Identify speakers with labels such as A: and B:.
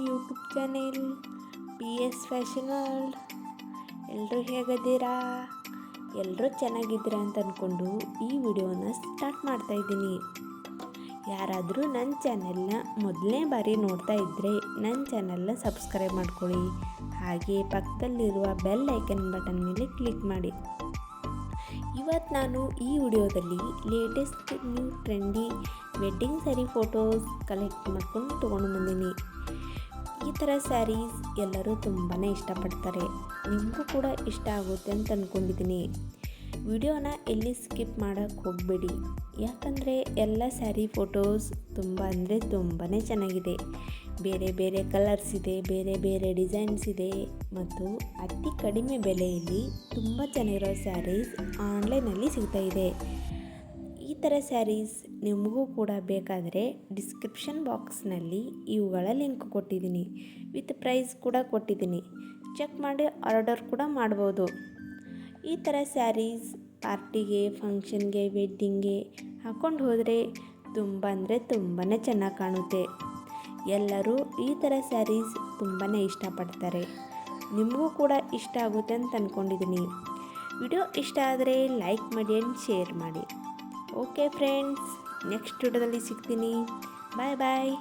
A: YouTube channel PS fashion world. ಎಲ್ಲರೂ ಹೇಗಿದ್ದೀರಾ? ಎಲ್ಲರೂ ಚೆನ್ನಾಗಿದ್ದೀರಾ ಅಂತ ಅಂದ್ಕೊಂಡು ಈ ವಿಡಿಯೋನ ಸ್ಟಾರ್ಟ್ ಮಾಡ್ತಾಯಿದ್ದೀನಿ. ಯಾರಾದರೂ ನನ್ನ ಚಾನೆಲ್ನ ಮೊದಲನೇ ಬಾರಿ ನೋಡ್ತಾ ಇದ್ದರೆ ನನ್ನ ಚಾನೆಲ್ನ ಸಬ್ಸ್ಕ್ರೈಬ್ ಮಾಡ್ಕೊಳ್ಳಿ. ಹಾಗೆ ಪಕ್ಕದಲ್ಲಿರುವ ಬೆಲ್ ಐಕನ್ ಬಟನ್ ಮೇಲೆ ಕ್ಲಿಕ್ ಮಾಡಿ. ಇವತ್ತು ನಾನು ಈ ವಿಡಿಯೋದಲ್ಲಿ latest new trendy wedding sari photos collect ಮಾಡ್ಕೊಂಡು ತೊಗೊಂಡು ಬಂದೀನಿ. ಈ ಥರ ಸ್ಯಾರೀಸ್ ಎಲ್ಲರೂ ತುಂಬಾ ಇಷ್ಟಪಡ್ತಾರೆ. ನಿಮಗೂ ಕೂಡ ಇಷ್ಟ ಆಗುತ್ತೆ ಅಂತ ಅಂದ್ಕೊಂಡಿದ್ದೀನಿ. ವಿಡಿಯೋನ ಎಲ್ಲಿ ಸ್ಕಿಪ್ ಮಾಡೋಕ್ಕೆ ಹೋಗಬೇಡಿ, ಯಾಕಂದರೆ ಎಲ್ಲ ಸ್ಯಾರಿ ಫೋಟೋಸ್ ತುಂಬಾ ಚೆನ್ನಾಗಿದೆ. ಬೇರೆ ಬೇರೆ ಕಲರ್ಸ್ ಇದೆ, ಬೇರೆ ಬೇರೆ ಡಿಸೈನ್ಸ್ ಇದೆ ಮತ್ತು ಅತಿ ಕಡಿಮೆ ಬೆಲೆಯಲ್ಲಿ ತುಂಬ ಚೆನ್ನಾಗಿರೋ ಸ್ಯಾರೀಸ್ ಆನ್ಲೈನಲ್ಲಿ ಸಿಗ್ತಾಯಿದೆ. ಈ ಥರ ಸ್ಯಾರೀಸ್ ನಿಮಗೂ ಕೂಡ ಬೇಕಾದರೆ ಡಿಸ್ಕ್ರಿಪ್ಷನ್ ಬಾಕ್ಸ್ನಲ್ಲಿ ಇವುಗಳ ಲಿಂಕ್ ಕೊಟ್ಟಿದ್ದೀನಿ, ವಿತ್ ಪ್ರೈಸ್ ಕೂಡ ಕೊಟ್ಟಿದ್ದೀನಿ. ಚೆಕ್ ಮಾಡಿ ಆರ್ಡರ್ ಕೂಡ ಮಾಡ್ಬೋದು. ಈ ಥರ ಸ್ಯಾರೀಸ್ ಪಾರ್ಟಿಗೆ, ಫಂಕ್ಷನ್ಗೆ, ವೆಡ್ಡಿಂಗ್ಗೆ ಹಾಕ್ಕೊಂಡು ಹೋದರೆ ತುಂಬಾ ಚೆನ್ನಾಗಿ ಕಾಣುತ್ತೆ. ಎಲ್ಲರೂ ಈ ಥರ ಸ್ಯಾರೀಸ್ ತುಂಬಾ ಇಷ್ಟಪಡ್ತಾರೆ. ನಿಮಗೂ ಕೂಡ ಇಷ್ಟ ಆಗುತ್ತೆ ಅಂತ ಅಂದ್ಕೊಂಡಿದ್ದೀನಿ. ವಿಡಿಯೋ ಇಷ್ಟ ಆದರೆ ಲೈಕ್ ಮಾಡಿ ಆ್ಯಂಡ್ ಶೇರ್ ಮಾಡಿ. ಓಕೆ ಫ್ರೆಂಡ್ಸ್, ನೆಕ್ಸ್ಟ್ ವಿಡಿಯೋದಲ್ಲಿ ಸಿಗ್ತೀನಿ. ಬಾಯ್ ಬಾಯ್.